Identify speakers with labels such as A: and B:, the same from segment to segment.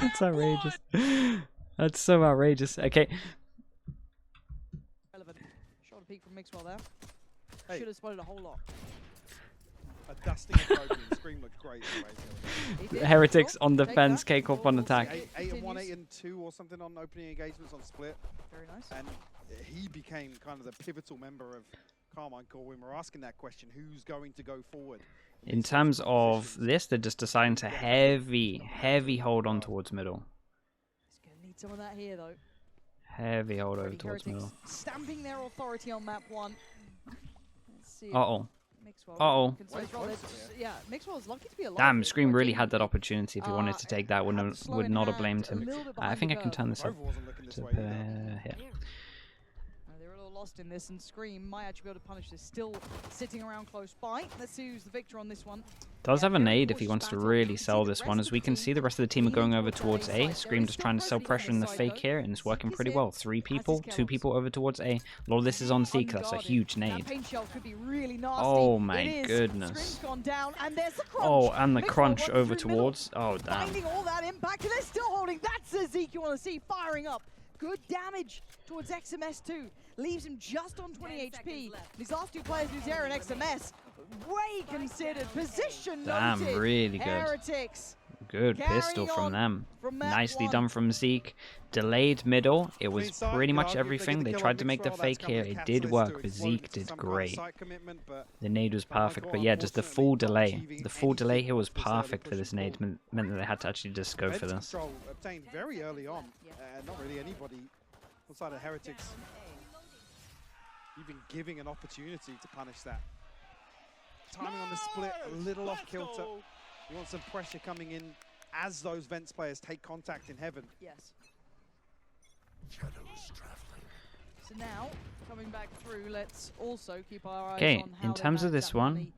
A: That's outrageous. That's so outrageous. Okay.
B: Relevant. Shot a peek from Mixwell there.
C: Hey.
B: Should have spotted a whole lot.
C: A dusting of broken. Scream looked great.
A: Heretics on
B: Take
A: defense,
B: that.
A: Kcorp on attack.
C: 8 and 1, 8 and 2 or something on opening engagements on split.
B: Very nice.
C: And he became kind of the pivotal member of Kcorp when we're asking that question, who's going to go forward?
A: In terms of this, they're just deciding to heavy hold on towards middle.
B: He's going to need some of that here, though.
A: Heavy hold over
B: Already
A: towards
B: Heretics
A: middle.
B: stamping their authority on map 1. Let's see.
A: Uh-oh.
B: Mixwell.
A: Uh-oh.
B: Yeah, Mixwell's lucky to be alive.
A: Damn,
B: here.
A: Scream really had that
B: Genuinely.
A: opportunity if he wanted to take that.
B: Had to slow
A: Would
B: in
A: not have
B: hand,
A: blamed
B: a
A: him.
B: little bit
A: I
B: behind
A: think
B: the
A: I can
B: curve.
A: turn this up
C: Rover wasn't looking this
A: to
C: way either.
A: here.
B: They were a little lost in this, and Scream might actually be able to punish this. Still sitting around close by. Let's see who's the victor on this one.
A: Does have a
B: very
A: nade if he
B: cautious
A: wants to
B: battle.
A: really
B: You can see
A: sell
B: the
A: this
B: rest
A: one.
B: of
A: As we
B: the
A: can
B: team
A: see, the rest of the team are
B: leaning
A: going over
B: towards
A: towards
B: A
A: A.
B: side.
A: Scream
B: There
A: just
B: is
A: trying to
B: still
A: sell
B: presence
A: pressure in the
B: on this
A: fake
B: side,
A: here, and it's
B: though.
A: working
B: Zeke is
A: pretty
B: in.
A: well. 3 people, 2 people over towards A. A lot of this is on Zeke. That's a
B: Unguarded.
A: huge
B: That
A: nade.
B: paint shell could be really nasty.
A: Oh my
B: It is.
A: goodness.
B: Scream's gone down, and there's the crunch.
A: Oh, and the
B: Mixwell
A: crunch
B: working
A: over
B: through middle,
A: towards. Oh, damn.
B: finding all that impact, and they're still holding. That's the Zeke you want to see firing up. Good damage towards XMS2. Leaves him just on 20 HP. These last 2 players, Nuzera and XMS, way considered. Position
A: Damn,
B: noted.
A: really good.
B: Heretics.
A: Good
B: Carrying
A: pistol from
B: on
A: them.
B: from map
A: Nicely
B: 1.
A: done from Zeke. Delayed middle. It was
C: Clean sight,
A: pretty
C: you
A: much
C: could argue if they
A: everything.
C: get
A: They
C: the kill
A: tried
C: on
A: to make the
C: Mixwell,
A: fake
C: that's kind
A: here.
C: of the
A: It did
C: catalyst
A: work,
C: to
A: but
C: explode
A: Zeke
C: into
A: did
C: some kind of
A: great.
C: site commitment, but
A: The nade was perfect, but yeah, just the full delay. The full delay here was perfect for this nade. Meant that they had to actually just go for
C: Edge
A: this.
C: control obtained very early on. Not really anybody outside of Heretics even giving an opportunity to punish that. Timing on the split, a little off kilter. You want some pressure coming in as those Vents players take contact in heaven.
B: Yes. So now, coming back through, let's also keep our eyes
A: Okay,
B: on how
A: in
B: they
A: terms of
B: manage
A: this
B: that
A: one,
B: money,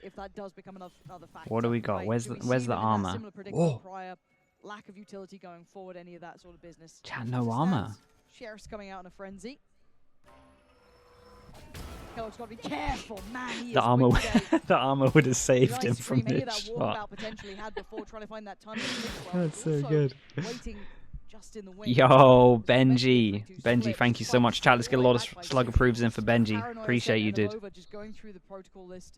B: if that does become another factor.
A: what do we got?
B: Right,
A: Where's
B: do
A: the
B: we
A: where's
B: see
A: the
B: them in that
A: armor?
B: similar predicament
A: Whoa,
B: prior, lack of utility going forward, any of that sort of business.
A: chat, no
B: As it
A: armor.
B: stands, Sheriff's coming out in a frenzy. Kellogg's got to be careful, man. He
A: The
B: is
A: armor,
B: quick today.
A: the armor would have saved him
B: Nice
A: from
B: scream here,
A: this
B: that
A: shot.
B: walkabout potentially had before, trying to find that tunnel.
A: That's so
B: Also
A: good.
B: Waiting just in the wing.
A: Yo,
B: It's eventually
A: Benji.
B: through to
A: Benji,
B: split,
A: thank you so
B: despite
A: much. Chat, let's get a lot of
B: back by
A: slug
B: Zeke.
A: approves in for Benji.
B: Paranoia
A: Appreciate you,
B: sending them
A: dude.
B: over, just going through the protocol list.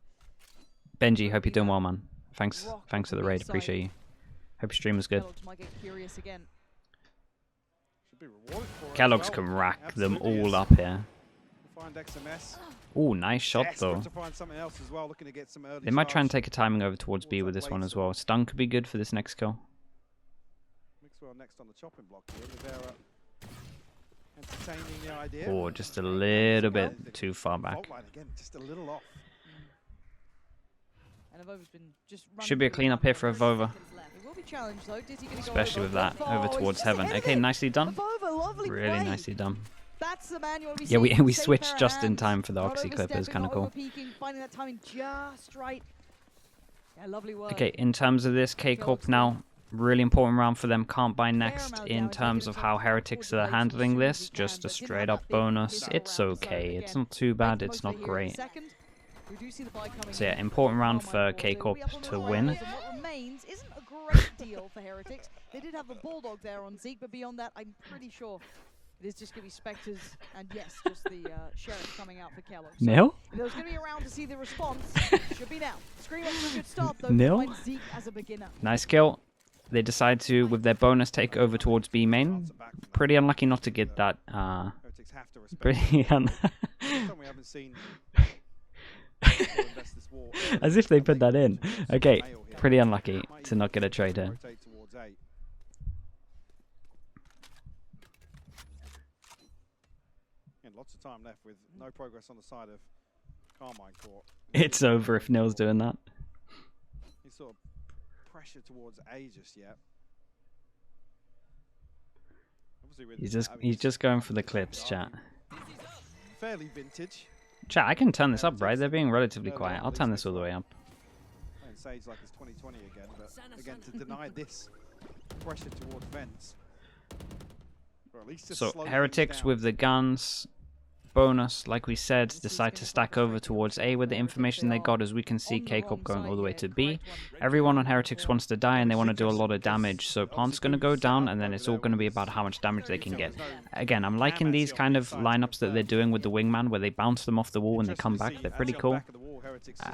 A: Benji, hope you're doing well, man. Thanks
B: Rock
A: for the
B: on
A: raid.
B: the
A: Appreciate you. Hope your stream was good.
B: Kellogg's might get curious again.
C: Should be rewarded for it as
A: Kellogg's
C: well.
A: can rack them
C: Absolutely
A: all
C: is.
A: up here.
C: We'll find XMS.
A: Oh, nice shot
C: Desperate
A: though.
C: to find something else as well, looking to get some early
A: They might try and
C: charge.
A: take a timing over towards B
C: towards
A: with
C: that
A: this one
C: late
A: as well.
C: zone.
A: Stun could be good for this next kill.
C: Mixwell next on the chopping block here. Rivera entertaining the idea.
A: Or just a little bit too far back.
C: Fault line again, just a little off.
B: And Avova's been just running
A: Should be a
B: through
A: clean up
B: the
A: here for Avova.
B: It will be challenged though. Dizzy gonna go
A: Especially with that
B: Oh,
A: over
B: he's
A: towards
B: just
A: heaven.
B: ahead of
A: Okay,
B: it.
A: nicely done.
B: Avova, lovely
A: Really
B: play.
A: nicely done.
B: That's the man you want to be
A: Yeah, we
B: seeing.
A: we
B: Safe
A: switched
B: pair of
A: just in
B: hands.
A: time for the
B: Not
A: Oxy clip. It was
B: overstepping,
A: kind of
B: not
A: cool.
B: over-peaking, finding that timing just right. Yeah, lovely work.
A: Okay, in terms of this, Kcorp now, really important round for them. Can't buy next in terms of how Heretics are handling this. Just a straight up bonus. It's okay. It's not too bad. It's not great. So yeah, important round for Kcorp to win.
B: What remains isn't a great deal for Heretics. They did have a Bulldog there on Zeke, but beyond that, I'm pretty sure it is just going to be Spectres and yes, just the Sheriff coming out for Kellogg. So
A: Nil?
B: if there was going to be around to see the response, should be now. Scream up to a good start though.
A: Nil?
B: To find Zeke as a beginner.
A: Nice kill. They decide to, with their bonus, take over towards B main. Pretty unlucky not to get that.
C: Heretics have to respect
A: Pretty un
C: we haven't seen
A: As if they put that in. Okay, pretty unlucky to not get a trade here.
C: rotate towards A. And lots of time left with no progress on the side of Kcorp.
A: It's over if Nil's doing that.
C: He's sort of pressure towards A just yet. Obviously with,
A: He's just going for the clips, chat.
C: fairly vintage.
A: Chat, I can turn this up, right? They're being relatively quiet. I'll turn this all the way up.
C: Playing Sage like it's 2020 again, but again to deny this pressure towards Vents. Or at least to
A: So
C: slow things
A: Heretics
C: down.
A: with the guns. bonus, like we said, decide to stack over towards A with the information they got. As we can see, Kcorp going all the way to B. Everyone on Heretics wants to die and they want to do a lot of damage, so Plant's going to go down and then it's all going to be about how much damage they can get. Again, I'm liking these kind of lineups that they're doing with the wingman, where they bounce them off the wall when they come back. They're pretty cool.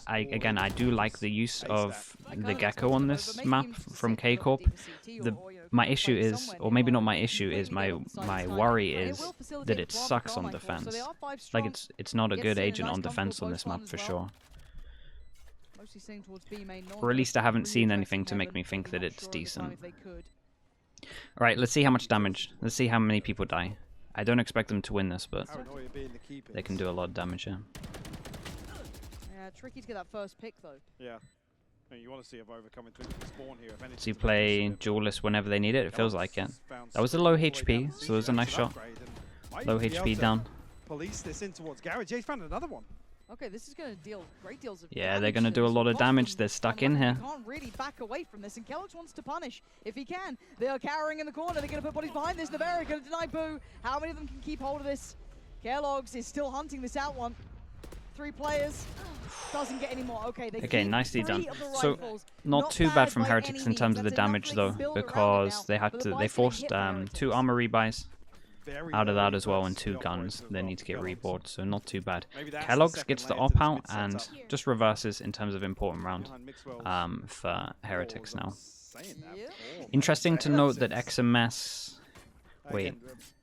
A: I do like the use of the Gecko on this map from Kcorp. My issue is, or maybe not my issue, is my worry is that it sucks on defense. Like it's not a good agent on defense on this map for sure. Or at least I haven't seen anything to make me think that it's decent. Alright, let's see how much damage. Let's see how many people die. I don't expect them to win this, but they can do a lot of damage here.
B: Yeah, tricky to get that first pick though.
C: Yeah. You want to see Evover coming through the spawn here.
A: So you play duelist whenever they need it, it feels like it. That was a low HP, so it was a nice shot. Low HP down.
C: Police this in towards Garage. He's found another one.
B: Okay, this is going to deal great deals of
A: yeah, they're going to do a lot of damage. They're stuck in here.
B: Can't really back away from this, and Kellogg's wants to punish if he can. They are cowering in the corner. They're going to put bodies behind this. Navarra going to deny Boo. How many of them can keep hold of this? Kellogg's is still hunting this out one. 3 players. Doesn't get any more. Okay, they
A: nicely done. So not too bad from Heretics in terms of the damage though, because they forced 2 armor rebuys out of that as well, and 2 guns. They need to get reboard, so not too bad. Kellogg's gets the op out and just reverses in terms of important round for Heretics now. Interesting to note that XMS. Wait.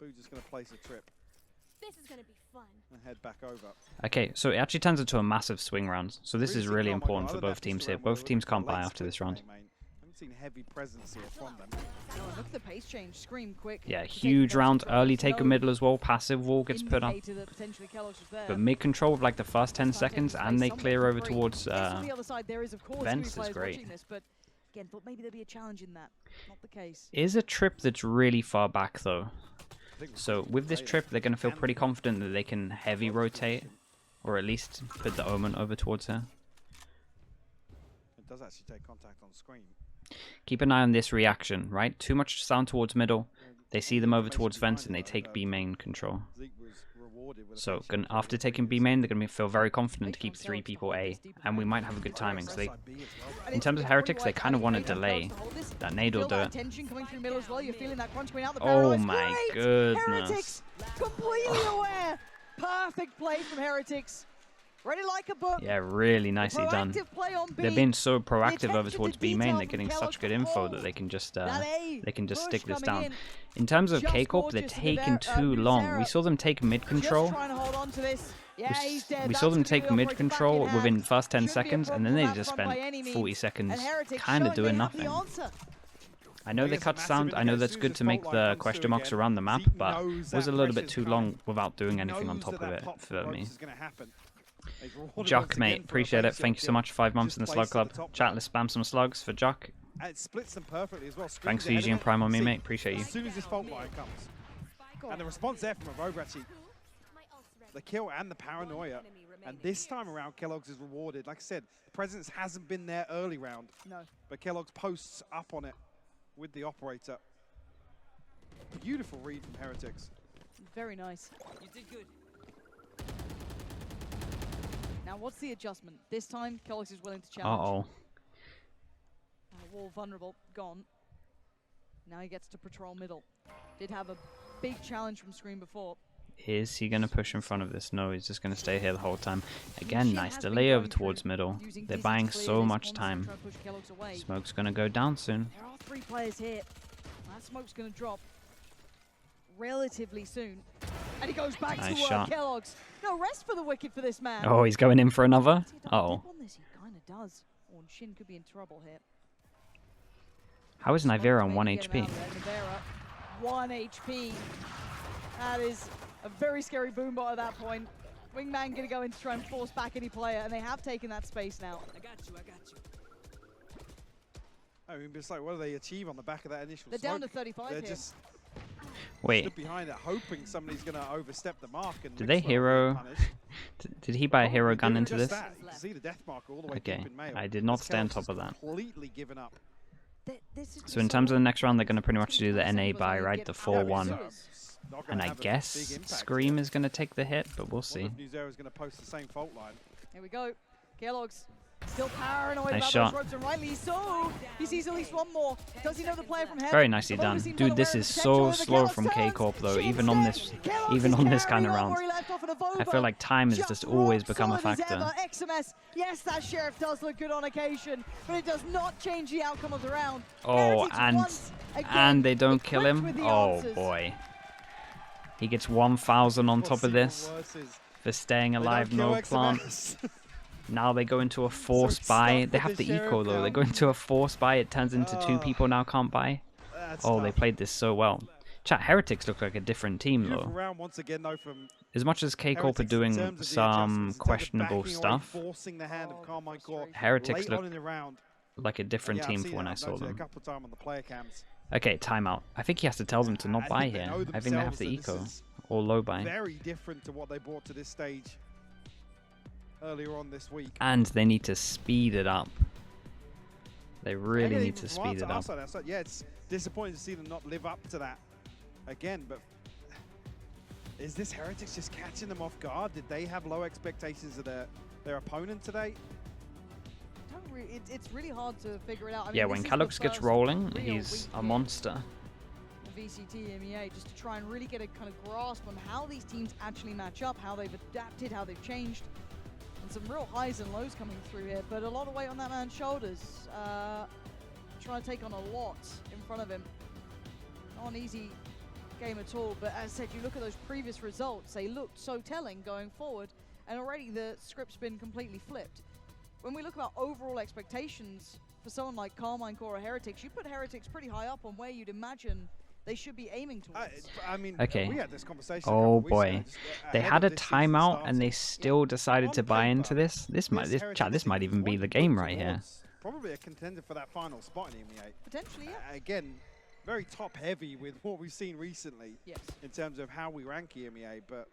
D: This is gonna be fun.
C: Head back over.
A: Okay, so it actually turns into a massive swing round. So this is really important for both teams here. Both teams can't buy after this round.
C: Haven't seen heavy presence here from them.
B: Oh, look at the pace change. Scream quick.
A: Yeah, huge round. Early take a middle as well. Passive wall gets put up. But mid control of like the first 10 seconds, and they clear over towards vents is great.
B: Again, thought maybe there'd be a challenge in that. Not the case.
A: Is a trip that's really far back though. So with this trip, they're going to feel pretty confident that they can heavy rotate, or at least put the Omen over towards her.
C: It does actually take contact on screen.
A: Keep an eye on this reaction, right? Too much sound towards middle. They see them over towards vents and they take B main control. So after taking B main, they're going to feel very confident to keep 3 people A, and we might have a good timing. So they, in terms of Heretics, they kind of want to delay. That nade will do it. Oh my goodness.
B: Completely aware. Perfect play from Heretics. Ready like a book.
A: Yeah, really nicely done. They're being so proactive over towards B main. They're getting such good info that they can just stick this down. In terms of Kcorp, they're taking too long. We saw them take mid control. We saw them take mid control within the first 10 seconds, and then they just spent 40 seconds kind of doing nothing. I know they cut sound, I know that's good to make the question marks around the map, but it was a little bit too long without doing anything on top of it for me. Jock, mate, appreciate it. Thank you so much. 5 months in the Slug Club. Chat, let's spam some slugs for Jock. Thanks for using Prime on me, mate. Appreciate you.
C: As soon as this fault line comes. And the response there from Evover actually, the kill and the paranoia. And this time around, Kellogg's is rewarded. Like I said, presence hasn't been there early round.
B: No.
C: But Kellogg's posts up on it with the operator. Beautiful read from Heretics.
B: Very nice.
D: You did good.
B: Now, what's the adjustment? This time, Kellogg's is willing to challenge.
A: Uh-oh.
B: Wall vulnerable, gone. Now he gets to patrol middle. Did have a big challenge from Scream before.
A: Is he going to push in front of this? No, he's just going to stay here the whole time. Again, nice delay over towards middle. They're buying so much time. Smoke's going to go down soon.
B: There are 3 players here. That smoke's going to drop relatively soon. And he goes back
A: nice
B: to
A: shot.
B: Kellogg's. No rest for the wicked for this man.
A: Oh, he's going in for another? Uh-oh.
B: He kind of does. Oh, and Shin could be in trouble here.
A: How is Nivera on 1 HP?
B: 1 HP. That is a very scary boombot at that point. Wingman gonna go in to try and force back any player, and they have taken that space now.
D: I got you, I got you.
C: I mean, it's like, what do they achieve on the back of that initial
B: They're
C: smoke?
B: down to 35
C: They're
B: here.
C: just
A: Wait.
C: behind it, hoping somebody's going to overstep the mark. And
A: Did they hero? Did he buy a hero gun into this?
C: See the death marker all the way
A: Okay,
C: deep in mail.
A: I did not stay on top of that.
C: Completely given up.
B: This is
A: So in terms of the next round, they're going to pretty much do the NA buy, right? The 4-1.
C: not going
A: And
C: to
A: I
C: have a big
A: guess
C: impact
A: Scream
C: here.
A: is going to take the hit, but we'll see.
C: Newzera is going to post the same fault line.
B: Here we go. Kellogg's still paranoid
A: Nice
B: about
A: shot.
B: those ropes, and rightly so. He sees at least one more. Does he know the player from heaven?
A: Very nicely
B: The
A: done.
B: bonus seems
A: Dude,
B: well
A: this
B: aware
A: is
B: of the potential
A: so
B: of the
A: slow
B: Kellogg's
A: from
B: turns.
A: Kcorp though,
B: Shot
A: even on this
B: instead. Kellogg's
A: even
B: is
A: on this kind
B: carrying
A: of
B: on
A: round.
B: where he left off at
A: I
B: Avova.
A: feel like time has just always
B: rock
A: become a
B: solid as
A: factor.
B: ever. XMS, yes, that Sheriff does look good on occasion, but it does not change the outcome of the round.
A: Oh,
B: Heretic's
A: and
B: once again
A: they don't kill
B: equipped
A: him.
B: with the
A: Oh
B: answers.
A: boy. He gets 1,000 on top of this for staying alive, no plant. Now they go into a forced buy. They have the eco though. They go into a forced buy. It turns into 2 people now can't buy. Oh, they played this so well. Chat, Heretics look like a different team though.
C: Round once again, though, from
A: As much as Kcorp are doing some questionable stuff,
C: forcing the hand of Carmine Core
A: Heretics
C: late
A: look
C: on in the round.
A: like a different
C: Yeah, I've
A: team
C: seen
A: for when
C: it.
A: I
C: I've
A: saw
C: noticed it
A: them.
C: a couple of times on the player cams.
A: Okay, timeout. I think he has to tell them to not buy
C: think they
A: here.
C: know
A: I think they have
C: themselves
A: the
C: that this
A: eco
C: is
A: or low buy.
C: Very different to what they brought to this stage earlier on this week.
A: And they need to speed it up. They really
C: And
A: need
C: even
A: to
C: from
A: speed it up.
C: outside, yeah, it's disappointing to see them not live up to that again, but is this Heretics just catching them off guard? Did they have low expectations of their opponent today?
B: It's really hard to figure it out. I mean,
A: Yeah,
B: this
A: when
B: is the
A: Kalox gets
B: first
A: rolling,
B: real
A: he's
B: week
A: a
B: here
A: monster.
B: in VCT EMEA, just to try and really get a kind of grasp on how these teams actually match up, how they've adapted, how they've changed, and some real highs and lows coming through here. But a lot of weight on that man's shoulders, trying to take on a lot in front of him. Not an easy game at all, but as I said, you look at those previous results, they looked so telling going forward, and already the script's been completely flipped. When we look about overall expectations for someone like Carmine Core or Heretics, you put Heretics pretty high up on where you'd imagine they should be aiming towards.
C: I mean,
A: Okay.
C: we had this conversation.
A: Oh
C: a couple of weeks
A: boy.
C: ago, just,
A: They
C: ahead
A: had
C: of
A: a
C: this season
A: timeout and they
C: starting.
A: still decided
C: On
A: to buy into
C: paper,
A: this. This
C: Heretics
A: this might even be the
C: would
A: game
C: look
A: right here.
C: towards Probably a contender for that final spot in EMEA.
B: Potentially, yeah.
C: Again, very top heavy with what we've seen recently
B: Yes.
C: in terms of how we rank EMEA, but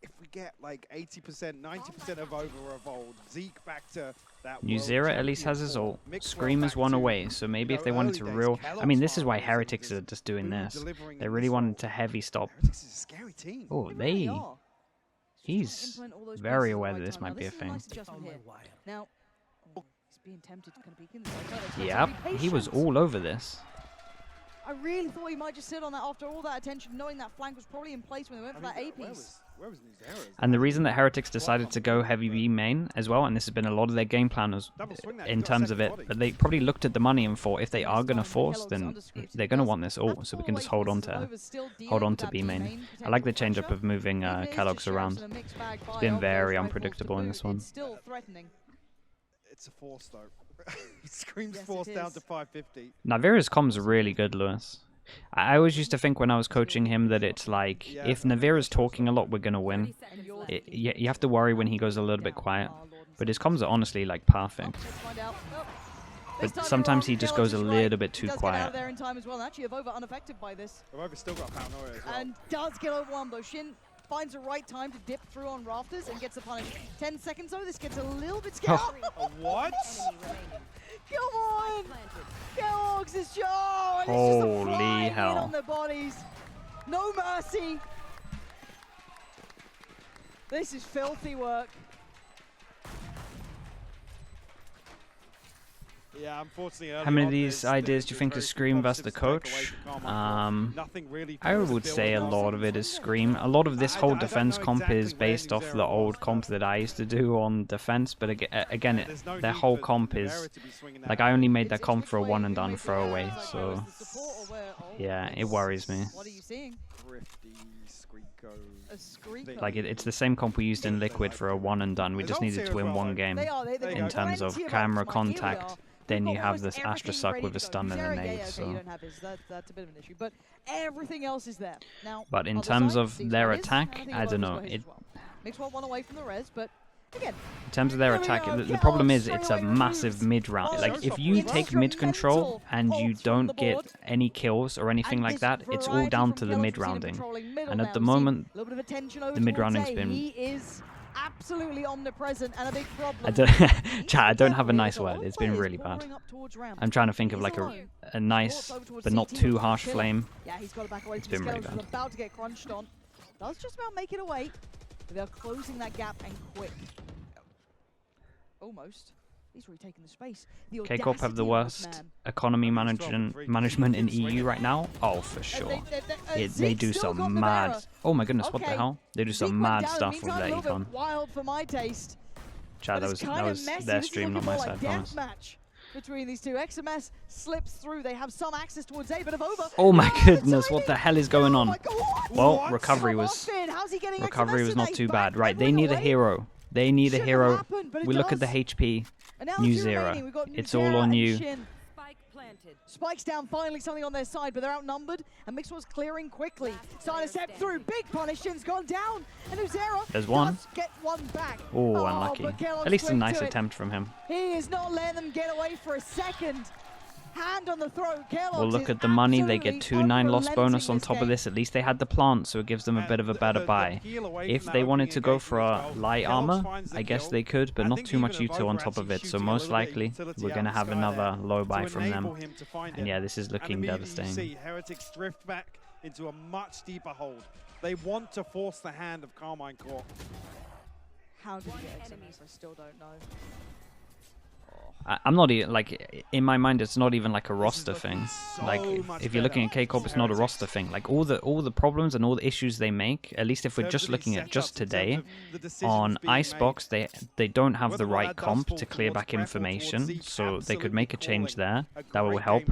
C: if we get like 80%, 90% of over evolved, Zeke back to that
A: Newzera at least has his ult. Scream is one away, so maybe if they wanted to real... I mean, this is why Heretics are just doing this. They really wanted to heavy stop.
C: Heretics is a scary team.
A: Oh,
B: They really
A: they...
B: are.
A: He's
B: Implement all those
A: very
B: pieces at the
A: aware
B: right
A: that this
B: time.
A: might
B: Now,
A: be a
B: this is
A: thing.
B: nice adjustment here. Now, he's being tempted to kind of peek in the side.
A: Yep, he was all over this.
B: I really thought he might just sit on that after all that attention, knowing that flank was probably in place when they went for that A piece.
C: Where was Newzera?
A: And the reason that Heretics decided to go heavy B main as well, and this has been a lot of their game plan in terms of it, but they probably looked at the money and thought if they are going to force, then they're going to want this ult, so we can just hold on to B main. I like the change up of moving Kellogg's around.
B: It's
A: been very unpredictable in this one.
B: It's still threatening.
C: It's a force though. Scream's
B: Yes, it
C: forced down
B: is.
C: to 550.
A: Navira's comms are really good, Lewis. I always used to think when I was coaching him that it's like, if Navira's talking a lot, we're going to win. You have to worry when he goes a little bit quiet. But his comms are honestly like perfect.
B: Let's find out. Oh.
A: But
B: This time
A: sometimes
B: around,
A: he just
B: Kellogg's
A: goes a
B: is
A: little
B: right.
A: bit too
B: He does get out
A: quiet.
B: of there in time as well. And actually, Avova unaffected by this.
C: However, still got paranoia as well.
B: And does get over one, though. Shin finds the right time to dip through on rafters and gets the punish. 10 seconds, though. This gets a little bit scary.
C: What?
B: Come on! Kellogg's is Joe! And it's just
A: Holy
B: a flying in
A: hell.
B: on their bodies. No mercy. This is filthy work.
C: Yeah, unfortunately.
A: How many of these ideas do you think is Scream versus the coach? I would say a lot of it is Scream. A lot of this whole defense comp is based off the old comp that I used to do on defense, but again, their whole comp is... Like, I only made that comp for a one and done throwaway, so... Yeah, it worries me.
B: What are you seeing? A Screeko.
A: Like, it's the same comp we used in Liquid for a one and done. We just needed to win one game.
B: They are. They've
A: In
B: got
A: terms of
B: plenty
A: camera
B: options. Like, here we
A: contact,
B: are.
A: then
B: We've
A: you
B: got
A: have
B: almost
A: this Astra
B: everything
A: suck
B: ready
A: with
B: to
A: a
B: go.
A: stun and a
B: Newzera,
A: nade,
B: okay, you
A: so...
B: don't have his. That's a bit of an issue. But everything else is there. Now,
A: But in
B: other
A: terms
B: side,
A: of
B: sees
A: their
B: what it is,
A: attack,
B: and think
A: I don't
B: Avova's
A: know.
B: got his
A: It,
B: as well. Makes one away from the res, but again,
A: in terms of their
B: There we
A: attack,
B: go.
A: the problem is
B: Straight
A: it's a
B: away
A: massive
B: removes.
A: mid round.
B: Oh,
A: Like, if you
B: it's
A: take mid control and you
B: ults from the
A: don't get
B: board.
A: any kills or anything
B: And
A: like
B: this
A: that, it's all
B: variety
A: down
B: from
A: to the
B: Kellogg's,
A: mid
B: we've seen him
A: rounding.
B: patrolling middle
A: And
B: now.
A: at the
B: We've seen
A: moment,
B: a little bit of attention over
A: the mid
B: towards
A: rounding's
B: A.
A: been
B: He is absolutely omnipresent and a big problem.
A: I don't, chat, I don't have a
B: Careful here,
A: nice
B: so
A: word.
B: one
A: It's been
B: player is
A: really bad.
B: pouring up towards ramp.
A: I'm trying to think of
B: He's
A: like
B: alone.
A: a nice,
B: Over towards
A: but not
B: CT,
A: too
B: looking for
A: harsh
B: Killer.
A: flame.
B: Yeah, he's got it back away
A: It's
B: from
A: been
B: the
A: really
B: Skeletons,
A: bad.
B: about to get crunched on. Does just about make it away, but they're closing that gap and quick. Almost. He's retaking the space. The
A: Kcorp have the
B: audacity of this
A: worst
B: man.
A: economy
C: I think he's
A: management in
C: swinging.
A: EU right now. Oh, for
B: And
A: sure.
B: they
A: They do
B: still got
A: some
B: the
A: mad.
B: Vera.
A: Oh my goodness, what the
B: Okay.
A: hell? They do
B: Zeke
A: some
B: went
A: mad
B: down.
A: stuff
B: In the
A: with
B: meantime,
A: their
B: a little
A: econ.
B: bit wild for my taste.
A: Chat,
B: But
A: that
B: it's
A: was
B: kinda messy.
A: their
B: This is
A: stream,
B: looking
A: not my
B: more
A: side.
B: like
A: Promise.
B: deathmatch between these two. XMS slips through. They have some access towards A, but of over.
A: Oh my
B: No,
A: goodness, what the
B: timing!
A: hell is going
B: Oh
A: on?
B: my God, what?
A: Well,
C: What?
A: recovery
B: Come
A: was
B: off in. How's he getting
A: recovery
B: XMS
A: was not
B: today?
A: too
B: Back
A: bad. Right, they
B: leveling
A: need a
B: away.
A: hero. They need a
B: Shouldn't
A: hero.
B: have happened, but it
A: We look at the
B: does.
A: HP.
B: And now
A: New
B: two
A: Zero.
B: remaining. We've got
A: It's
B: Nuzera
A: all on
B: and
A: you.
B: Shin.
D: Spike planted.
B: Spikes down, finally something on their side, but they're outnumbered, and Mixwell's clearing quickly. Starting to step through, big punish, Shin's gone down, and Uzera
A: There's one.
B: does get one back.
A: Oh, unlucky.
B: but Kellogg's
A: At least a
B: quick
A: nice
B: to it.
A: attempt from him.
B: He is not letting them get away for a second. Hand on the throat, Kellogg's
A: Well, look
B: is
A: at the money. They
B: absolutely
A: get 2-9 loss
B: unrelenting
A: bonus on
B: this
A: top of
B: game.
A: this. At least they had the plant, so it gives them a bit of a better buy. If they wanted to go for a light armor, I guess they could, but not too much util on top of it. So most likely, we're going to have another low buy from them. And yeah, this is looking devastating.
C: Heretics drift back into a much deeper hold. They want to force the hand of Carmine Corp.
B: How did he get XMS? I still don't know.
A: I'm not even, like, in my mind, it's not even like a roster thing. Like, if you're looking at Kcorp, it's not a roster thing. Like, all the problems and all the issues they make, at least if we're just looking at just today, on Icebox, they don't have the right comp to clear back information, so they could make a change there. That will help.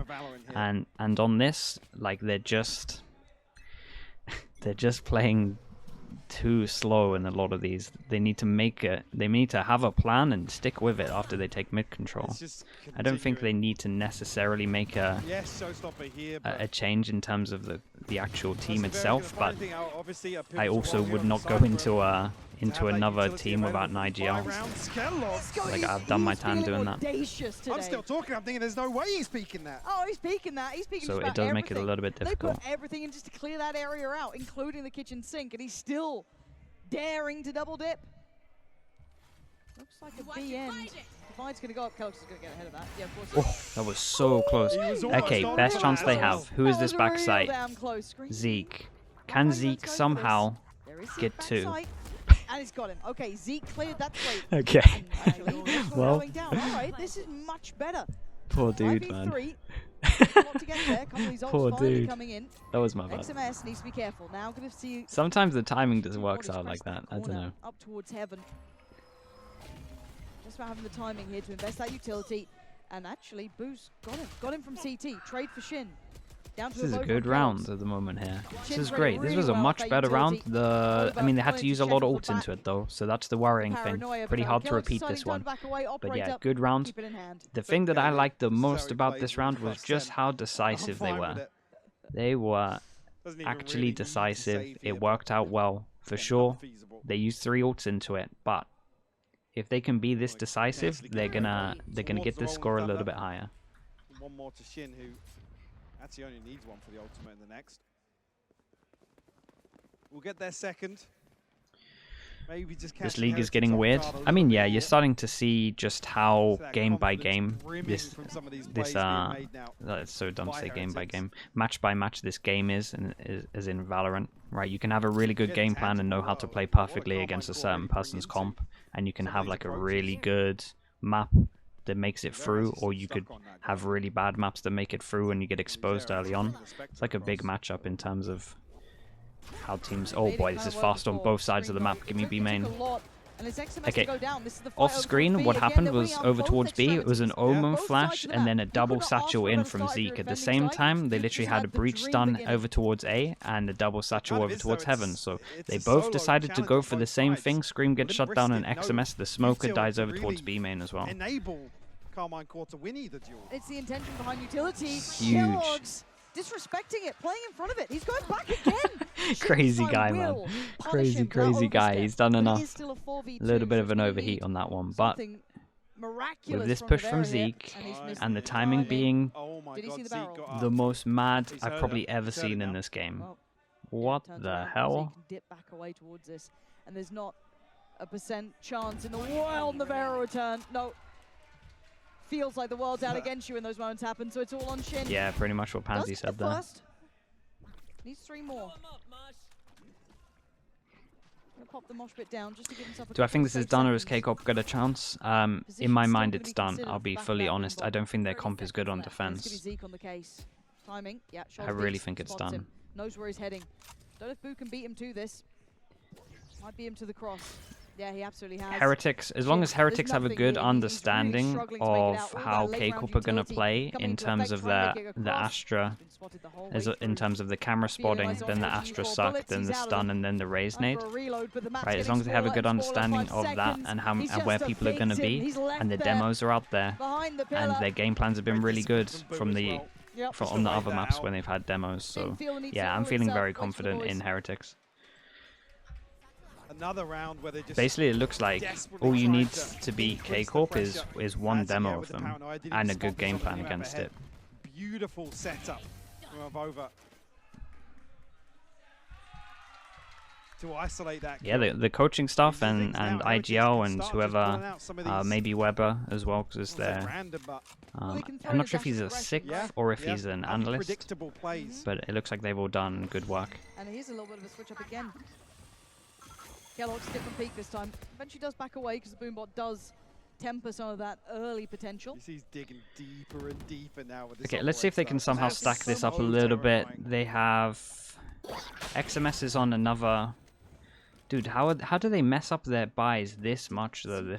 A: And on this, like, they're just playing too slow in a lot of these. They need to have a plan and stick with it after they take mid control. I don't think they need to necessarily make a change in terms of the actual team itself, but I also would not go into another team without an IGL. Like, I've done my time doing that.
C: I'm still talking. I'm thinking there's no way he's peeking that.
B: Oh, he's peeking that. He's peeking
A: So
B: just
A: it
B: about
A: does make it a
B: everything.
A: little bit difficult.
B: They put everything in just to clear that area out, including the kitchen sink, and he's still daring to double dip. Looks like a B end. Divide's going to go up. Kellogg's is going to get ahead of that. Yeah, of course.
A: Oh, that was so close. Okay,
C: almost
A: best
C: on
A: chance
C: it.
A: they have. Who is this
B: That was
A: backside?
B: real damn close. Screen.
A: Zeke. Can Zeke somehow
B: There is Zeke
A: get two?
B: backside, and he's got him. Okay, Zeke cleared that plate.
A: Okay.
B: Actually,
A: Well.
B: going down. All right, this is much better.
A: Poor dude, man.
B: 5v3. A lot to get there. Couple of these ults
A: Poor
B: finally
A: dude.
B: coming in.
A: That was my bad.
B: XMS needs to be careful. Now going to see
A: Sometimes the timing just
B: what
A: works
B: is
A: out like
B: pressed
A: that. I don't
B: corner
A: know.
B: Up towards heaven. Just about having the timing here to invest that utility. And actually, Boo's got him from CT. Trade for Shin. Down to
A: This is a
B: vote
A: good
B: from
A: round
B: Kellogg's.
A: at the moment here. This
B: Shin's
A: is
B: ready
A: great. This
B: really
A: was a
B: well
A: much
B: with that
A: better round.
B: utility.
A: I mean, they had to use a lot of
B: Check
A: ults
B: the
A: into
B: back.
A: it though, so that's the worrying thing.
B: Paranoia,
A: Pretty
B: but
A: hard to
B: Kellogg's
A: repeat
B: deciding
A: this
B: to
A: one.
B: turn back away,
A: But
B: operate
A: yeah,
B: up,
A: good round.
B: keep it in hand.
A: The thing that I liked the most
C: So
A: about
C: played
A: this round was
C: +10.
A: just how decisive they were. They were actually decisive. It worked out well, for sure. They used 3 ults into it, but if they can be this decisive, they're gonna get this score a little bit higher.
C: One more to Shin, who actually only needs one for the ultimate in the next. We'll get their second. Maybe just
A: This league is getting weird. I mean, yeah, you're starting to see just how game by game this that's so dumb to say game by game, match by match this game is, and is in Valorant, right? You can have a really good game plan and know how to play perfectly against a certain person's comp, and you can have like a really good map that makes it through, or you could have really bad maps that make it through and you get exposed early on. It's like a big matchup in terms of how teams. Oh boy, this is fast on both sides of the map. Give me B main. Okay, off screen, what happened was over towards B, it was an Omen flash and then a double satchel in from Zeke. At the same time, they literally had a breach stun over towards A and a double satchel over towards Heaven. So they both decided to go for the same thing. Scream gets shut down and XMS, the smoker dies over towards B main as well.
C: Enable Carmine Corp to win either duel.
B: It's the intention behind utility.
A: Huge.
B: Kellogg's disrespecting it, playing in front of it. He's going back again.
A: Crazy guy, man. Crazy guy. He's done enough. A little bit of an overheat on that one, but with this push from Zeke and the timing being
C: Oh my
B: Did he
C: God,
B: see the
C: Zeke
B: barrel?
C: got
A: the
C: up.
A: most mad
C: He's
A: I've
C: heard
A: probably
C: it.
A: ever
C: He's heard it
A: seen in
C: now.
A: this game.
B: Well,
A: What
B: turns
A: the
B: around,
A: hell?
B: Zeke can dip back away towards this, and there's not a percent chance in the world. Navarro return. No. Feels like the world's out against you when those moments happen, so it's all on Shin.
A: Yeah, pretty much what Pansy
B: Does
A: said
B: get
A: there.
B: first. Needs 3 more. Gonna pop the mosh pit down just to give himself a
A: Do I think
B: couple
A: this is
B: safe
A: done or has
B: seconds.
A: Kcorp got a chance? In my mind, it's done. I'll be fully honest. I don't think their comp is good on
B: It's gonna be
A: defense.
B: Zeke on the case. Timing, yeah.
A: I really think it's
B: spots
A: done.
B: him. Knows where he's heading. Don't know if Boo can beat him to this. Might beat him to the cross. Yeah, he absolutely has.
A: Heretics, as long as Heretics have a
B: nothing
A: good
B: here. He's really
A: understanding
B: struggling to make it
A: of
B: out. All
A: how
B: that late round
A: Kcorp are going to
B: utility
A: play
B: coming
A: in
B: into
A: terms
B: effect,
A: of
B: trying to
A: the
B: get across.
A: Astra,
B: He's been spotted the whole
A: as
B: way
A: in
B: through.
A: terms of the camera spotting,
B: Feels
A: then the
B: like
A: Astra
B: he's
A: suck,
B: bullets,
A: then the
B: he's out of
A: stun,
B: them.
A: and then the raise
B: Time
A: nade.
B: for a reload, but the map's
A: Right, as
B: getting
A: long as they have a
B: smaller
A: good
B: and smaller.
A: understanding
B: 5
A: of that
B: seconds.
A: and how
B: He's
A: and where
B: just a
A: people are going to
B: victim.
A: be,
B: He's left
A: and the
B: there
A: demos are out there,
B: behind the
A: and
B: pillar.
A: their game plans have been really good from the
B: Yep.
A: on the other maps when they've had demos. So yeah, I'm feeling very confident in Heretics.
C: Another round where they just
A: Basically, it looks like
C: desperately
A: all you
C: tried
A: need
C: to
A: to beat
C: increase the
A: Kcorp
C: pressure.
A: is one
C: Pansy, yeah,
A: demo
C: with
A: of
C: the
A: them
C: power. No, I didn't
A: and a
C: spot
A: good
C: this
A: game
C: on the
A: plan
C: map
A: against
C: ahead.
A: it.
C: Beautiful setup from Avova to isolate that.
A: Yeah,
C: kill.
A: the coaching staff
C: These
A: and
C: things now, Heretics
A: IGL
C: can
A: and
C: start just
A: whoever,
C: pulling out some of these,
A: maybe Weber as well, because it's
C: I won't say
A: there.
C: random, but
A: I'm not sure if he's a
B: dash
A: sixth
B: aggression,
A: or if
C: yeah,
A: he's an analyst,
C: unpredictable plays.
A: but it looks like they've all done good work.
B: And here's a little bit of a switch up again. Kellogg's different peak this time. Eventually does back away because the Boombot does temper some of that early potential.
C: You see he's digging deeper and deeper now with this.
A: Okay, let's see if they can somehow
C: That's
A: stack this up a
C: so
A: little bit.
C: terrifying.
A: They have XMS is on another. Dude, how do they mess up their buys this much though?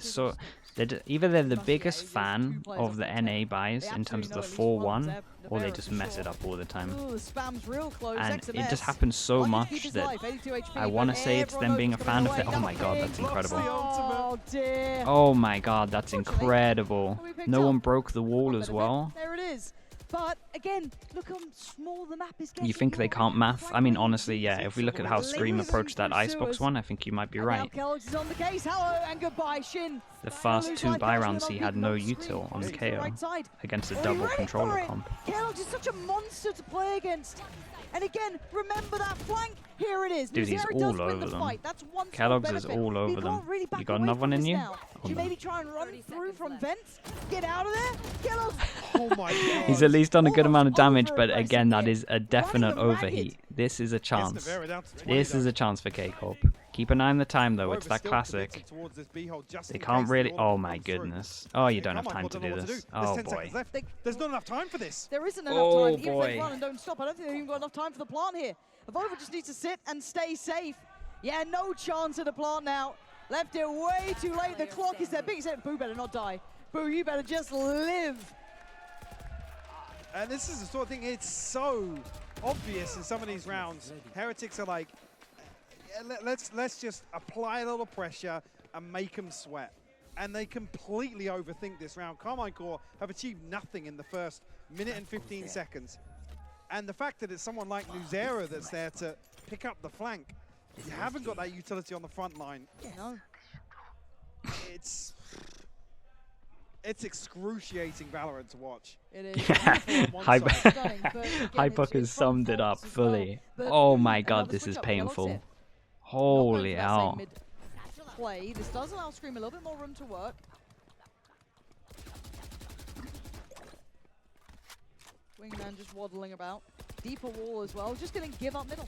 A: Either they're the biggest fan of the NA buys in terms of the 4-1, or they just mess it up all the time.
B: Ooh, the spam's real close.
A: And it
B: XMS.
A: just happens so
B: Lucky to
A: much
B: keep his
A: that
B: life, 82 HP,
A: I
B: but
A: want to say it's
B: everyone
A: them being a
B: knows
A: fan
B: coming
A: of it.
B: away.
A: Oh my god, that's
C: Blocks the
A: incredible.
B: Oh dear.
A: Oh my god, that's incredible.
B: We picked
A: No
B: up.
A: one broke the wall
B: Bit
A: as
B: of it.
A: well.
B: There it is. But again, look how small the map is getting.
A: You think they
B: You're
A: can't
B: right,
A: math?
B: flank
A: I mean,
B: lane
A: honestly, yeah,
B: is
A: if we look at how Scream
B: blazing
A: approached that
B: through
A: Icebox
B: sewers.
A: one, I think you might be
B: And
A: right.
B: Now Kellogg's is on the case. Hello and goodbye, Shin.
A: The first 2 buy rounds he had no
B: util
A: util on KO
B: right side.
A: against a
B: Oh,
A: double
B: ready
A: controller
B: for it.
A: comp.
B: Kellogg's is such a monster to play against. And again, remember that flank. Here it is.
A: Dude, he's
B: Nuzera
A: all
B: does win
A: over
B: the
A: them.
B: fight. That's one small
A: Kellogg's is
B: benefit.
A: all
B: But
A: over
B: you
A: them.
B: can't really
A: You
B: back
A: got
B: away
A: another one
B: from
A: in
B: this
A: you?
B: now.
A: Oh,
B: Should you
A: no.
B: maybe try and run
D: 30
B: through
D: seconds
B: from
D: left.
B: vents? Get out of there. Kellogg's.
C: Oh my god.
A: He's at least done a good amount of damage, but
B: Over-aggressive
A: again, that
B: here.
A: is a definite
B: Running them ragged.
A: overheat. This is a
C: Gets
A: chance.
C: Navarro down to 20
A: This is
C: though.
A: a chance for Kcorp. Keep an eye on the time though, it's
C: Rover's
A: that
C: still
A: classic.
C: committed towards this B-hole just
A: They
C: in
A: can't
C: case
A: really.
C: the
A: Oh
C: order
A: my
C: comes through.
A: goodness. Oh, you don't have
C: Come on,
A: time
C: I
A: to
C: don't know
A: do
C: what
A: this.
C: do. There's
A: Oh
C: 10
A: boy.
C: seconds left. There's not enough time for this.
B: There isn't enough
A: Oh,
B: time. Even if
A: boy.
B: they run and don't stop, I don't think they've even got enough time for the plant here. Avova just needs to sit and stay safe. Yeah, no chance of the plant now. Left it way too late. The clock is their biggest hit. Boo better not die. Boo, you better just live.
C: And this is the sort of thing, it's so obvious in some of these rounds. Heretics are like, yeah, let's just apply a little pressure and make them sweat. And they completely overthink this round. Carmine Corp have achieved nothing in the first minute and 15 seconds. And the fact that it's someone like Nuzera that's there to pick up the flank, you haven't got that utility on the front line.
B: No.
C: It's excruciating Valorant to watch.
B: It is.
A: Hyper-
B: Stunning, but again,
A: Hypuck
B: it's
A: has
B: from
A: summed it up
B: faults as well.
A: fully.
B: But
A: Oh my god,
B: another
A: this
B: switch
A: is
B: up. Kellogg's
A: painful.
B: here.
A: Holy
B: Not going for that
A: hell.
B: same mid play. This does allow Scream a little bit more room to work. Wingman just waddling about. Deeper wall as well. Just going to give up middle.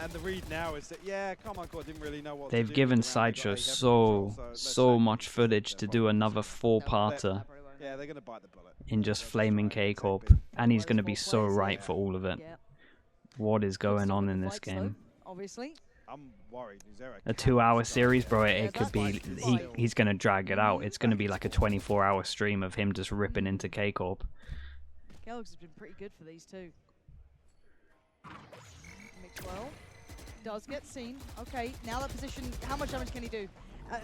C: And the read now is that, yeah, Carmine Corp didn't really know what to
A: They've
C: do
A: given
C: with the round. They
A: Sideshow
C: got heavy control,
A: so
C: let's
A: so
C: say
A: much footage to do another 4-parter
C: yeah, they're going to bite the bullet.
A: in just
C: They'll
A: flaming
C: try and
A: Kcorp,
C: take it.
A: and he's going to be so right for all of it.
B: Yeah.
A: What is going
B: Still
A: on
B: with
A: in
B: the
A: this
B: fights, though,
A: game?
B: obviously.
C: I'm worried. Nuzera
A: A
C: cannot
A: 2-hour
C: stop
A: series, bro.
C: it.
A: It could be. He's going to drag it out. It's going to be like a 24-hour stream of him just ripping into Kcorp.
B: Kellogg's has been pretty good for these two. Mixwell does get seen. Okay, now that position, how much damage can he do?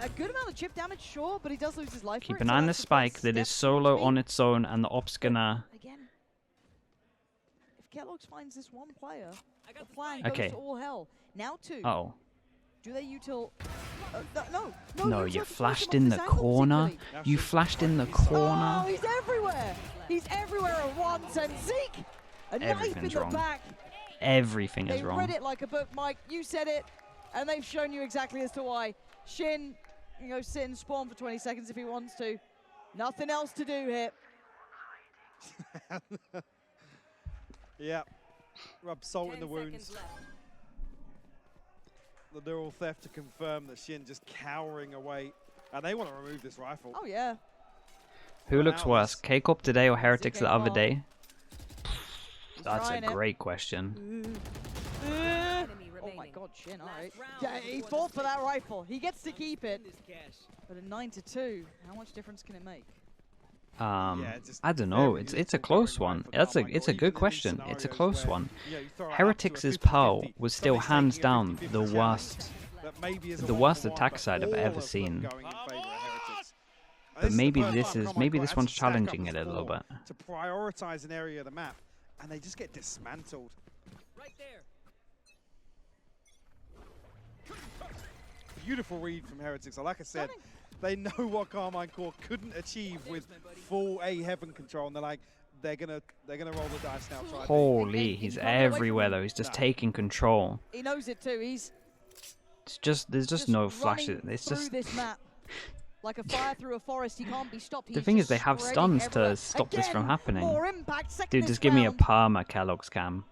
B: A good amount of chip damage, sure, but he does lose his life.
A: Keep
B: for it,
A: an
B: so
A: eye on the
B: that's the
A: spike
B: first
A: that is
B: step
A: solo
B: towards
A: on
B: me.
A: its own, and the op's gonna.
B: Again, if Kellogg's finds this one player,
D: I got
B: the
D: the
B: plan
D: spike.
B: goes
A: Okay.
B: to all hell. Now two.
A: Oh.
B: Do they util? No.
A: No,
B: you
A: you
B: took the
A: flashed
B: him
A: in
B: off
A: the
B: this angle
A: corner.
B: particularly.
A: You flashed in the
B: Oh,
A: corner.
B: he's everywhere. He's everywhere at once. And Zeke, a knife in
A: Everything's
B: the
A: wrong.
B: back.
A: Everything
B: They
A: is wrong.
B: read it like a book, Mike. You said it, and they've shown you exactly as to why. Shin He can go sit and spawn for 20 seconds if he wants to. Nothing else to do here.
C: Yeah. Rub salt in the wounds. The neural theft to confirm that Shin just cowering away. And they want to remove this rifle.
B: Oh, yeah.
A: Who looks worse, Kcorp today or Heretics the other
B: Kcorp.
A: day? That's a
B: trying it.
A: great question.
B: Oh my god, Shin, alright. Yeah, he fought for that rifle. He gets to keep it. But a 9-2, how much difference can it make?
A: I don't know. It's a close one. It's a good question. It's a close one. Heretics' POW was still hands down the worst attack side I've ever seen. But maybe this one's challenging it a little bit.
C: To prioritize an area of the map, and they just get dismantled.
D: Right there.
C: Beautiful read from Heretics. Like I said, they know what Kcorp couldn't achieve with full A heaven control, and they're gonna roll the dice now. Try
A: Holy, he's everywhere though. He's just taking control.
B: He knows it too. He's
A: there's just no flashes. It's just
B: this map. Like a fire through a forest, he can't be stopped.
A: The thing is, they have stuns to stop this from happening.
B: More impact,
A: Dude, just give me a perma Kellogg's cam.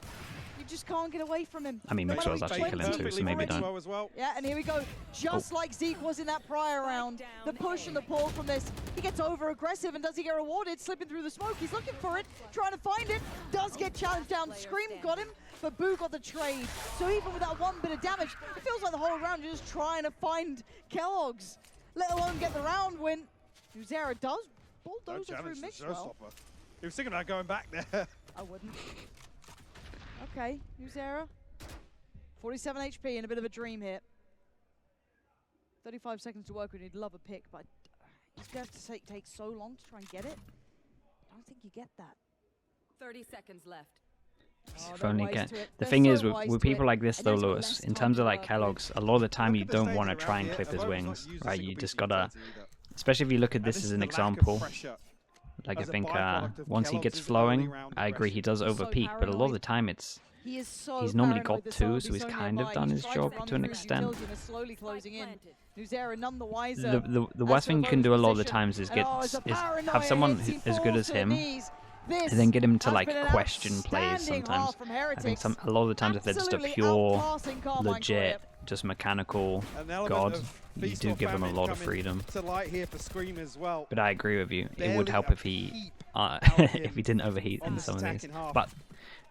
B: You just can't get away from him.
A: I mean, Mixwell's actually killing too, so maybe don't.
B: Yeah, and here we go. Just like Zeke was in that prior round. The push and the pull from this. He gets over aggressive, and does he get rewarded? Slipping through the smoke. He's looking for it, trying to find it. Does get challenged down. Scream got him, but Boo got the trade. So even with that one bit of damage, it feels like the whole round you're just trying to find Kellogg's, let alone get the round win. Nuzera does bulldoze it through Mixwell.
C: He was thinking about going back there.
B: I wouldn't. Okay, Nuzera. 47 HP and a bit of a dream here. 35 seconds to work with. He'd love a pick, but he's going to have to take so long to try and get it. I don't think you get that.
D: 30 seconds left.
A: If only the thing is, with people like this though, Lewis, in terms of like Kellogg's, a lot of the time you don't want to try and clip his wings, right? You just gotta, especially if you look at this as an example. Like I think once he gets flowing, I agree he does overpeak, but a lot of the time he's normally got two, so he's kind of done his job to an extent. The worst thing you can do a lot of the times is have someone as good as him, and then get him to like question plays sometimes. I think a lot of the times if they're just a pure, legit, just mechanical god, you do give them a lot of freedom. But I agree with you. It would help if he if he didn't overheat in some of these. But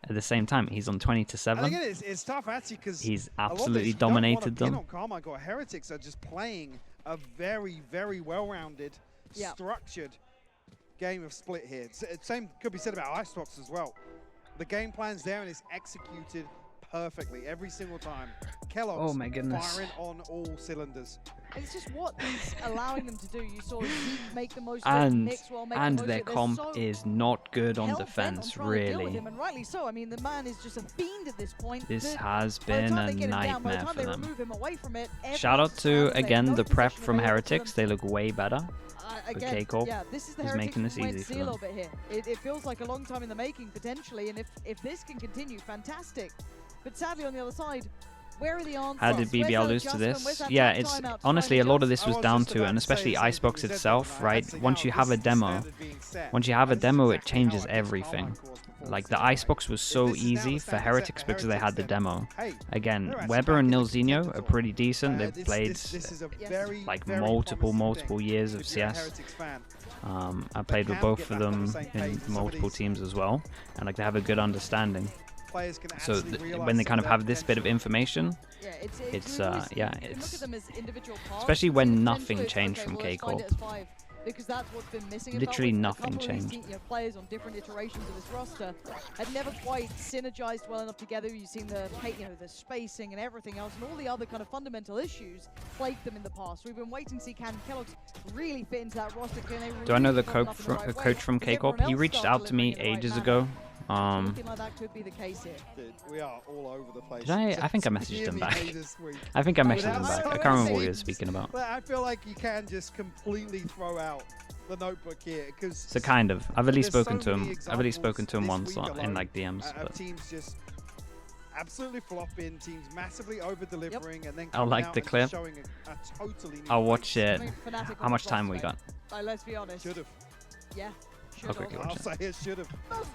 A: at the same time, he's on 20-7.
C: It's tough actually because
A: he's absolutely dominated them.
C: Heretics are just playing a very, very well-rounded, structured game of split here. Same could be said about Icebox as well. The game plan's there and it's executed perfectly every single time. Kellogg's
A: oh my goodness,
C: firing on all cylinders.
B: It's just what he's allowing them to do. You saw Zeke make the most
A: and
B: of it,
A: and their comp is not good on defense, really.
B: And rightly so. I mean, the man is just a fiend at this point.
A: This has been a nightmare for them.
B: It,
A: Shout out to again the prep from Heretics. They look way better.
B: Again,
A: Kcorp
B: this is the
A: is making this easy for them.
B: A little bit here. It feels like a long time in the making potentially, and if this can continue, fantastic. But sadly, on the other side, where are the answers?
A: How did BBL lose to this? Yeah, it's honestly a lot of this was down to, and especially Icebox itself, right? Once you have a demo, it changes everything. Like the Icebox was so easy for Heretics because they had the demo. Again, Weber and Nilzinho are pretty decent. They've played like multiple years of CS. I played with both of them in multiple teams as well, and like they have a good understanding. So when they kind of have this bit of information, it's especially when nothing changed from Kcorp.
B: Because that's what's been missing.
A: Literally nothing changed.
B: Players on different iterations of this roster had never quite synergized well enough together. You've seen the spacing and everything else, and all the other kind of fundamental issues plagued them in the past. We've been waiting to see can Kellogg's really fit into that roster.
A: Do I know the coach from Kcorp? He reached out to me ages ago.
B: Something like that could be the case here.
C: We are all over the place.
A: Did I think I messaged him back. I think I messaged him back. I can't remember what he was speaking about.
C: I feel like you can just completely throw out the notebook here because.
A: So kind of. I've at least spoken to him. I've at least spoken to him once in like DMs. But
C: teams just absolutely flopping, teams massively over-delivering, and then
A: I'll like
C: out
A: the
C: and
A: clip.
C: showing a totally new
A: I'll watch
C: face.
A: it.
B: I mean, Fnatic
A: How
B: on
A: much
B: the
A: time
B: front
A: we got?
B: straight. Let's be honest.
C: Should have.
B: Yeah. Should
A: Okay,
B: have.
A: okay.
C: I'll say it should have.
B: Oh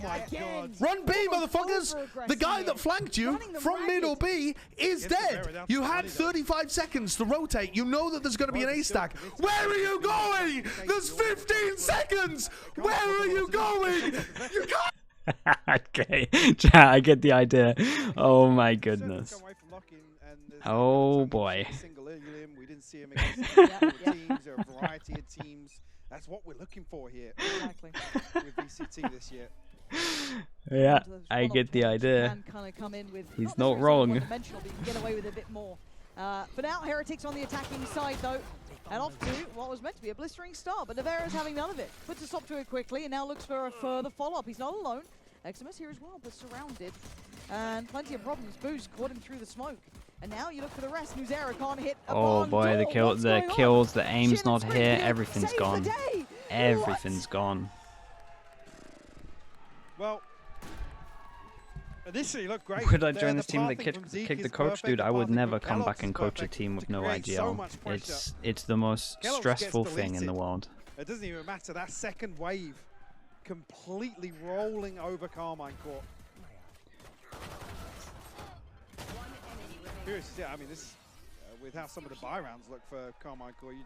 C: my God.
E: Run B,
B: Almost
E: motherfuckers! The guy
B: over-aggressive
E: that flanked you
B: running them
E: from middle B is
C: Gets the
E: dead.
C: Vera down
E: You
C: to
E: had
C: 20 though.
E: 35 seconds to rotate. You know that there's going to be an
C: Well,
E: A
C: it's still
E: stack.
C: committed.
E: Where are you going? There's 15 seconds. Where are you going? You can't.
A: Okay, chat, I get the idea. Oh my goodness. Oh, boy.
C: We didn't see him against teams. There are a variety of teams. That's what we're looking for here
B: Exactly.
C: with VCT this year.
A: Yeah,
B: There's
A: I
B: one
A: get the
B: option which you
A: idea.
B: can kinda come in with,
A: He's
B: not
A: not
B: necessarily
A: wrong.
B: one-dimensional, but you can get away with a bit more. For now, Heretics on the attacking side though, and off to what was meant to be a blistering start, but Navarro's having none of it. Puts a stop to it quickly and now looks for a further follow-up. He's not alone. XMS here as well, but surrounded. And plenty of problems. Boost caught him through the smoke. And now you look for the rest. Nuzera can't hit a
A: Oh
B: barn
A: boy, the
B: door. What's going on?
A: kills, the aim's
B: Shin
A: not
B: and
A: here,
B: Springfield
A: everything's
B: save the
A: gone.
B: day.
A: Everything's gone.
C: Well, initially looked great.
A: Would I
C: The
A: join this team that
C: pathing from Zeke
A: kicked the
C: is
A: coach?
C: perfect.
A: Dude, I would
C: pathing
A: never
C: from
A: come
C: Kelops
A: back
C: is
A: and coach a
C: perfect
A: team with
C: to
A: no
C: create so
A: IGL.
C: much pressure.
A: It's the most
C: Kelops
A: stressful
C: gets
A: thing in the
C: deleted.
A: world.
C: It doesn't even matter. That second wave completely rolling over Carmine Court. Curious, yeah. I mean, this with how some of the buy rounds look for Carmine Court, you'd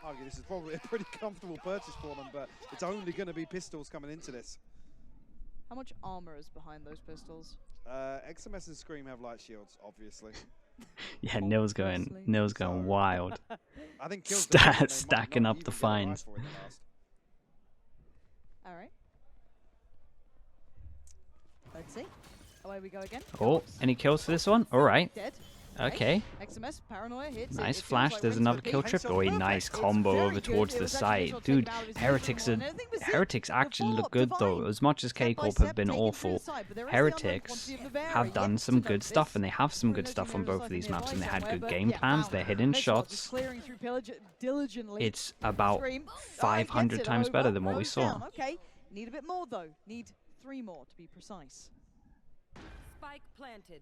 C: argue this is probably a pretty comfortable purchase for them. But it's only going to be pistols coming into this.
B: How much armor is behind those pistols?
C: XMS and Scream have light shields, obviously.
A: Yeah, Nil's going wild.
C: I think Kills
A: Stacking up the fines.
B: All right. Let's see. Away we go again.
A: Oh, any kills for this one? All right.
B: Dead.
A: Okay.
B: XMS paranoia hits.
A: Nice
B: It feels
A: flash.
B: like
A: There's
B: wins
A: another
B: for
A: kill
B: Pete.
A: trip. Oh, a nice combo
B: very
A: over
B: good.
A: towards
B: It
A: the
B: was actually
A: side.
B: sort of
A: Dude,
B: taken out of his
A: Heretics
B: usual
A: are
B: one. And I think that's it.
A: Heretics
B: The
A: actually look
B: follow-up,
A: good though.
B: Divine.
A: As much as
B: Step by
A: Kcorp
B: step,
A: have been
B: taken through
A: awful,
B: the side, but there is the unknown
A: Heretics
B: quantity of Navarra
A: have
B: yet
A: done
B: to
A: some good
B: notice.
A: stuff, and they have some good
B: Bruno
A: stuff on
B: Navarro's
A: both of
B: like
A: these
B: nearby
A: maps, and they had
B: somewhere,
A: good
B: but
A: game
B: yeah,
A: plans.
B: found
A: They're
B: him.
A: hitting
B: Mixwell just
A: shots.
B: clearing through diligently.
A: It's about
B: Scream.
A: 500
B: Gets it
A: times
B: over,
A: better than what we
B: goes
A: saw.
B: down. Okay, need a bit more though. Need 3 more to be precise.
D: Spike planted.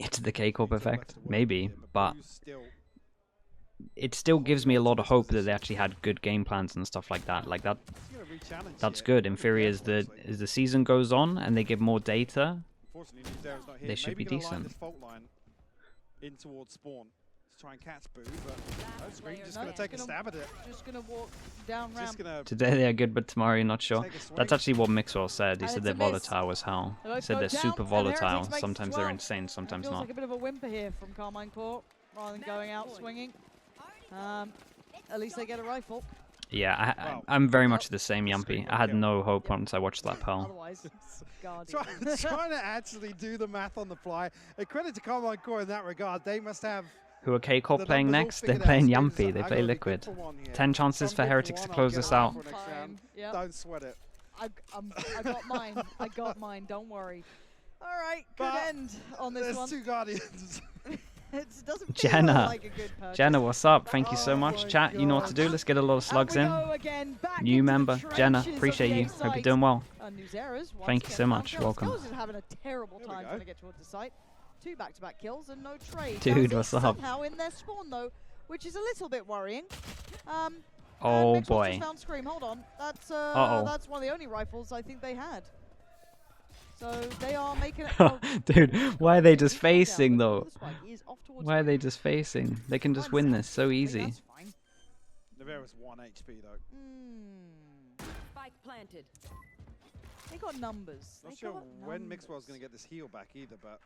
A: It's the Kcorp effect, maybe, but it still gives me a lot of hope that they actually had good game plans and stuff like that. Like that's good. In theory, as the season goes on and they give more data, they should be decent.
C: In towards spawn to try and catch Boo, but Scream just going to take a stab at it.
B: Just gonna walk down ramp.
C: Just going to
A: Today they are good, but tomorrow you're not sure.
C: take a swing.
A: That's actually what Mixwell said. He
B: And
A: said
B: it's
A: they're
B: a miss.
A: volatile as hell.
B: They
A: He
B: both
A: said
B: go
A: they're
B: down,
A: super
B: and
A: volatile.
B: Heretics makes
A: Sometimes they're
B: 12.
A: insane, sometimes
B: Feels
A: not.
B: like a bit of a whimper here from Carmine Court rather than going out swinging. At least they get a rifle.
A: Yeah, I'm very much the same, Yumpy. I had no hope once I watched that Pearl.
B: Otherwise, Guardian.
C: trying to actually do the math on the fly. A credit to Carmine Core in that regard. They must have
A: Who are Kcorp
C: the
A: playing
C: numbers all
A: next? They're
C: figured out.
A: playing
C: Scream
A: Yumpy.
C: says,
A: They
C: "I
A: play
C: gotta be
A: Liquid.
C: good for one here.
A: 10 chances
C: I'm
A: for
C: good
A: Heretics
C: one,
A: to
C: I'll
A: close
C: get
A: this
C: it
A: out.
C: for next
B: Fine.
C: round.
B: Yep.
C: Don't sweat it.
B: I got mine. I got mine. Don't worry. All right, good
C: But
B: end on this
C: There's
B: one.
C: 2 Guardians.
B: It doesn't
A: Jenna.
B: feel like a good purchase.
A: Jenna, what's up? Thank you so
B: Oh
A: much.
B: my
A: Chat, you know what to do.
B: God.
A: Let's get a lot of slugs
B: And
A: in.
B: we go again, back
A: New
B: into the
A: member, Jenna.
B: trenches of
A: Appreciate
B: the
A: you.
B: A
A: Hope you're
B: site.
A: doing well.
B: Nuzera's once
A: Thank you
B: again
A: so
B: found
A: much.
B: kills.
A: Welcome.
B: Skills is having a terrible
C: Here we
B: time
C: go.
B: trying to get towards the site. 2 back-to-back kills and no trade.
A: Dude,
B: Now,
A: what's
B: Zeke's
A: up?
B: somehow in their spawn though, which is a little bit worrying.
A: Oh
B: and Mixwell
A: boy.
B: just found Scream. Hold on, that's
A: Uh-oh.
B: that's one of the only rifles I think they had. So they are making it.
A: Dude, why are they just
B: He's gone down,
A: facing
B: but
A: though?
B: the spike is off towards
A: Why are they
B: Scream.
A: just facing? They can just
B: Fine,
A: win
B: Sam.
A: this so
B: I think
A: easy.
B: that's fine.
C: Navarro's 1 HP though.
D: Spike planted.
B: They got numbers.
C: Not
B: They
C: sure
B: got
C: when
B: numbers.
C: Mixwell's going to get this heal back either, but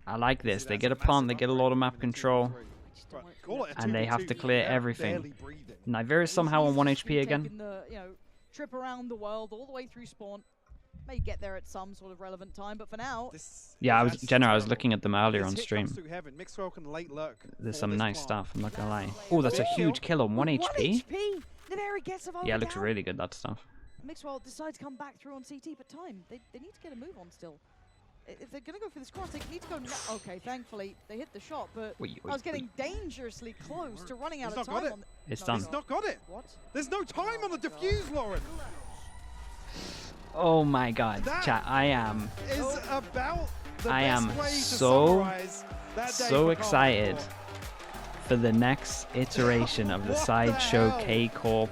A: I like this.
C: see,
A: They
C: that's
A: get a
C: massive
A: plant, they get a lot of
C: upgrade
A: map
C: from the 2 to
A: control,
C: 3.
B: Just don't
C: But
B: want-
C: call it a
A: and they
C: 2
A: have
C: to
A: to
C: 2,
A: clear
C: they're
A: everything.
C: barely breathing.
A: Nivera's somehow on 1
B: He's
A: HP again.
B: taking the, trip around the world all the way through spawn. May get there at some sort of relevant time, but for now,
C: This
A: Yeah,
C: is actually
A: Jenna, I was
C: terrible.
A: looking at them earlier
C: This
A: on
C: hit
A: stream.
C: comes through heaven. Mixwell can late lurk
A: There's
C: for
A: some
C: this
A: nice
C: plant.
A: stuff, I'm not gonna lie. Oh, that's a huge kill on 1 HP.
B: Navarra gets a vote
A: Yeah, it looks
B: down.
A: really good, that stuff.
B: Mixwell decides to come back through on CT, but time. They need to get a move on still. If they're going to go for this cross, they need to go now. Okay, thankfully, they hit the shot, but
A: Wait,
B: I was getting dangerously close to running out
C: He's
B: of
C: not got
B: time
C: it.
B: on
A: It's
B: no,
A: done.
C: He's not got it.
B: What?
C: There's no time on the defuse, Lauren.
A: Oh my god,
C: That
A: chat, I am
C: is about the
A: I
C: best
A: am
C: way to
A: so
C: summarize that day for
A: excited
C: Kcorp.
A: for the next iteration of the
C: What the
A: Sideshow
C: hell?
A: Kcorp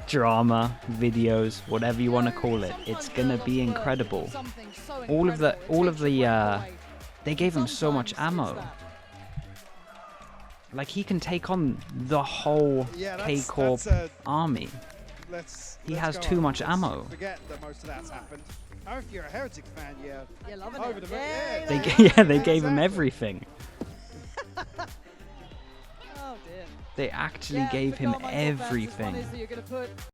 A: drama, videos, whatever you want to call it. It's gonna be incredible. All of the they gave him so much ammo. Like, he can take on the whole
C: Yeah,
A: Kcorp army.
C: Let's
A: has
C: go
A: too
C: on.
A: much
C: Let's
A: ammo.
C: Forget that most of that's happened. Oh, if you're a Heretic fan, yeah.
B: Yeah, loving
C: Over
B: it.
C: the moon.
B: Yeah,
A: They
C: yeah,
A: yeah, they gave him
C: exactly.
A: everything.
B: Oh dear.
A: They actually
B: Yeah,
A: gave
B: for
A: him
B: Kcorp fans, this one
A: everything.
B: is that you're gonna put